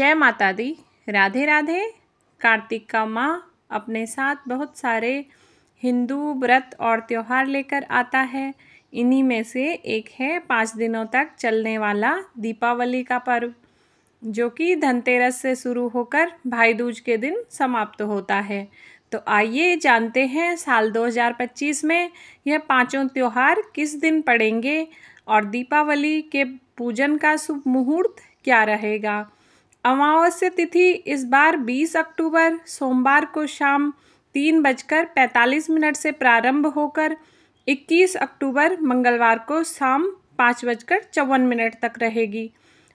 जय माता दी। राधे राधे। कार्तिक का माह अपने साथ बहुत सारे हिंदू व्रत और त्यौहार लेकर आता है। इन्हीं में से एक है 5 दिनों तक चलने वाला दीपावली का पर्व, जो कि धनतेरस से शुरू होकर भाई दूज के दिन समाप्त होता है। तो आइए जानते हैं साल 2025 में यह पांचों त्योहार किस दिन पड़ेंगे और दीपावली के पूजन का शुभ मुहूर्त क्या रहेगा। अमावस्या तिथि इस बार 20 अक्टूबर सोमवार को शाम 3:45 से प्रारंभ होकर 21 अक्टूबर मंगलवार को शाम 5:54 तक रहेगी।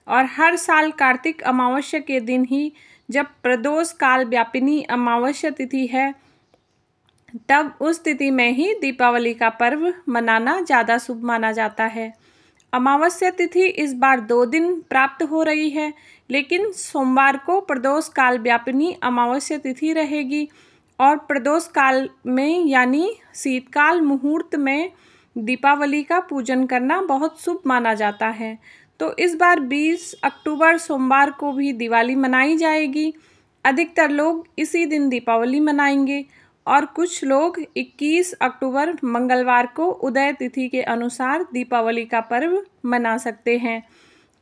और हर साल कार्तिक अमावस्या के दिन ही, जब प्रदोष काल व्यापिनी अमावस्या तिथि है, तब उस तिथि में ही दीपावली का पर्व मनाना ज़्यादा शुभ माना जाता है। अमावस्या तिथि इस बार 2 दिन प्राप्त हो रही है, लेकिन सोमवार को प्रदोष काल व्यापिनी अमावस्या तिथि रहेगी और प्रदोष काल में यानी शीतकाल मुहूर्त में दीपावली का पूजन करना बहुत शुभ माना जाता है। तो इस बार 20 अक्टूबर सोमवार को भी दिवाली मनाई जाएगी। अधिकतर लोग इसी दिन दीपावली मनाएंगे और कुछ लोग 21 अक्टूबर मंगलवार को उदय तिथि के अनुसार दीपावली का पर्व मना सकते हैं।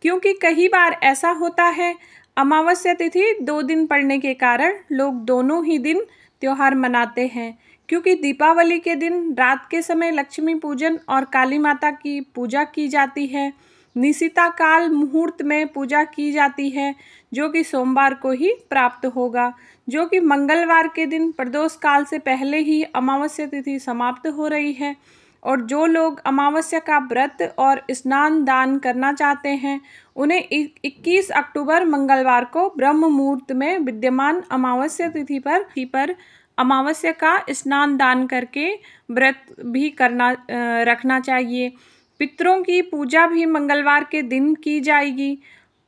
क्योंकि कई बार ऐसा होता है, अमावस्या तिथि 2 दिन पड़ने के कारण लोग दोनों ही दिन त्यौहार मनाते हैं। क्योंकि दीपावली के दिन रात के समय लक्ष्मी पूजन और काली माता की पूजा की जाती है। निशिता काल मुहूर्त में पूजा की जाती है, जो कि सोमवार को ही प्राप्त होगा, जो कि मंगलवार के दिन प्रदोष काल से पहले ही अमावस्या तिथि समाप्त हो रही है। और जो लोग अमावस्या का व्रत और स्नान दान करना चाहते हैं, उन्हें 21 अक्टूबर मंगलवार को ब्रह्म मुहूर्त में विद्यमान अमावस्या तिथि पर अमावस्या का स्नान दान करके व्रत भी रखना चाहिए। पितरों की पूजा भी मंगलवार के दिन की जाएगी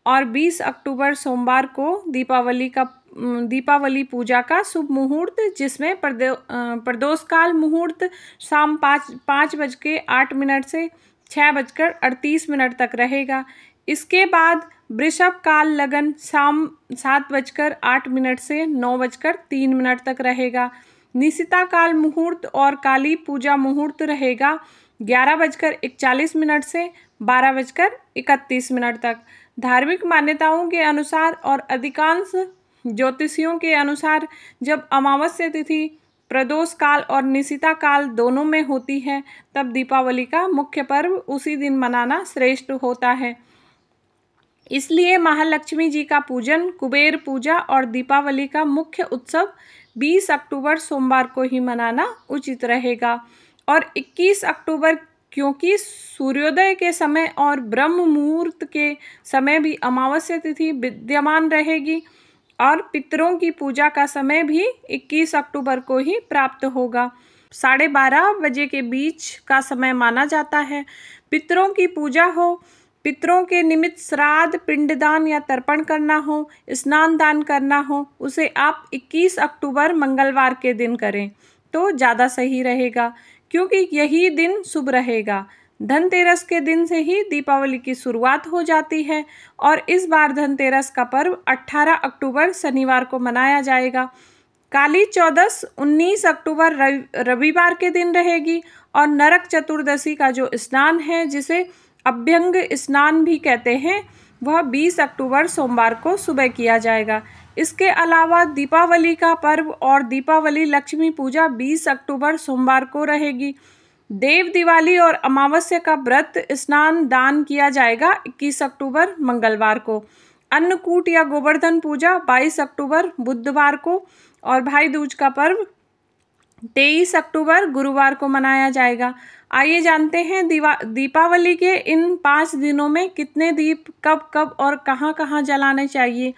और 20 अक्टूबर सोमवार को दीपावली पूजा का शुभ मुहूर्त, जिसमें प्रदोष काल मुहूर्त शाम 5:08 से 6:38 तक रहेगा। इसके बाद वृषभ काल लगन शाम 7:08 से 9:03 तक रहेगा। निशिता काल मुहूर्त और काली पूजा मुहूर्त रहेगा 11:41 से 12:31 तक। धार्मिक मान्यताओं के अनुसार और अधिकांश ज्योतिषियों के अनुसार, जब अमावस्या तिथि प्रदोष काल और निशिता काल दोनों में होती है, तब दीपावली का मुख्य पर्व उसी दिन मनाना श्रेष्ठ होता है। इसलिए महालक्ष्मी जी का पूजन, कुबेर पूजा और दीपावली का मुख्य उत्सव 20 अक्टूबर सोमवार को ही मनाना उचित रहेगा। और 21 अक्टूबर क्योंकि सूर्योदय के समय और ब्रह्म मुहूर्त के समय भी अमावस्या तिथि विद्यमान रहेगी और पितरों की पूजा का समय भी 21 अक्टूबर को ही प्राप्त होगा। 12:30 बजे के बीच का समय माना जाता है। पितरों की पूजा हो, पितरों के निमित्त श्राद्ध, पिंडदान या तर्पण करना हो, स्नान दान करना हो, उसे आप 21 अक्टूबर मंगलवार के दिन करें तो ज़्यादा सही रहेगा, क्योंकि यही दिन शुभ रहेगा। धनतेरस के दिन से ही दीपावली की शुरुआत हो जाती है और इस बार धनतेरस का पर्व 18 अक्टूबर शनिवार को मनाया जाएगा। काली चौदस 19 अक्टूबर रविवार के दिन रहेगी और नरक चतुर्दशी का जो स्नान है, जिसे अभ्यंग स्नान भी कहते हैं, वह 20 अक्टूबर सोमवार को सुबह किया जाएगा। इसके अलावा दीपावली का पर्व और दीपावली लक्ष्मी पूजा 20 अक्टूबर सोमवार को रहेगी। देव दिवाली और अमावस्या का व्रत स्नान दान किया जाएगा 21 अक्टूबर मंगलवार को। अन्नकूट या गोवर्धन पूजा 22 अक्टूबर बुधवार को और भाई दूज का पर्व 23 अक्टूबर गुरुवार को मनाया जाएगा। आइए जानते हैं दीपावली के इन 5 दिनों में कितने दीप कब कब और कहाँ कहाँ जलाने चाहिए।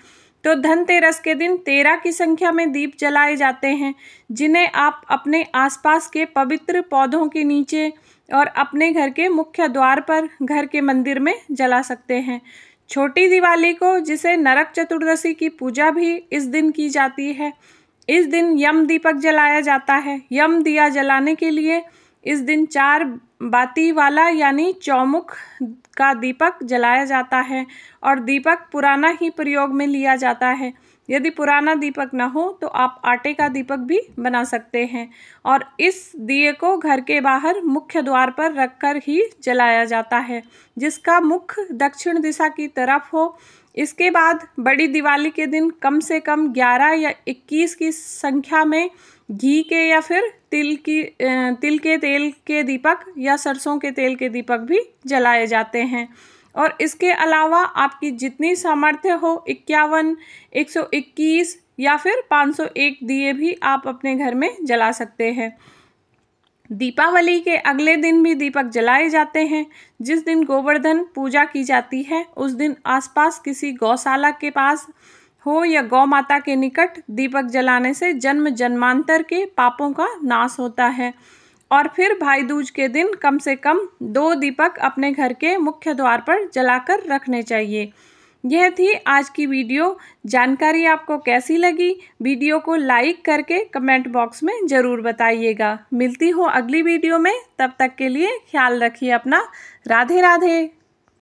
तो धनतेरस के दिन 13 की संख्या में दीप जलाए जाते हैं, जिन्हें आप अपने आसपास के पवित्र पौधों के नीचे और अपने घर के मुख्य द्वार पर घर के मंदिर में जला सकते हैं। छोटी दिवाली को, जिसे नरक चतुर्दशी की पूजा भी इस दिन की जाती है, इस दिन यम दीपक जलाया जाता है। यम दिया जलाने के लिए इस दिन 4 बाती वाला यानी चौमुख का दीपक जलाया जाता है और दीपक पुराना ही प्रयोग में लिया जाता है। यदि पुराना दीपक ना हो तो आप आटे का दीपक भी बना सकते हैं और इस दिए को घर के बाहर मुख्य द्वार पर रखकर ही जलाया जाता है, जिसका मुख दक्षिण दिशा की तरफ हो। इसके बाद बड़ी दिवाली के दिन कम से कम 11 या 21 की संख्या में घी के या फिर तिल के तेल के दीपक या सरसों के तेल के दीपक भी जलाए जाते हैं। और इसके अलावा आपकी जितनी सामर्थ्य हो 51, 121 या फिर 501 दिए भी आप अपने घर में जला सकते हैं। दीपावली के अगले दिन भी दीपक जलाए जाते हैं। जिस दिन गोवर्धन पूजा की जाती है उस दिन आसपास किसी गौशाला के पास हो या गौ माता के निकट दीपक जलाने से जन्म जन्मांतर के पापों का नाश होता है। और फिर भाई दूज के दिन कम से कम 2 दीपक अपने घर के मुख्य द्वार पर जलाकर रखने चाहिए। यह थी आज की वीडियो। जानकारी आपको कैसी लगी? वीडियो को लाइक करके कमेंट बॉक्स में ज़रूर बताइएगा। मिलती हूँ अगली वीडियो में, तब तक के लिए ख्याल रखिए अपना। राधे राधे।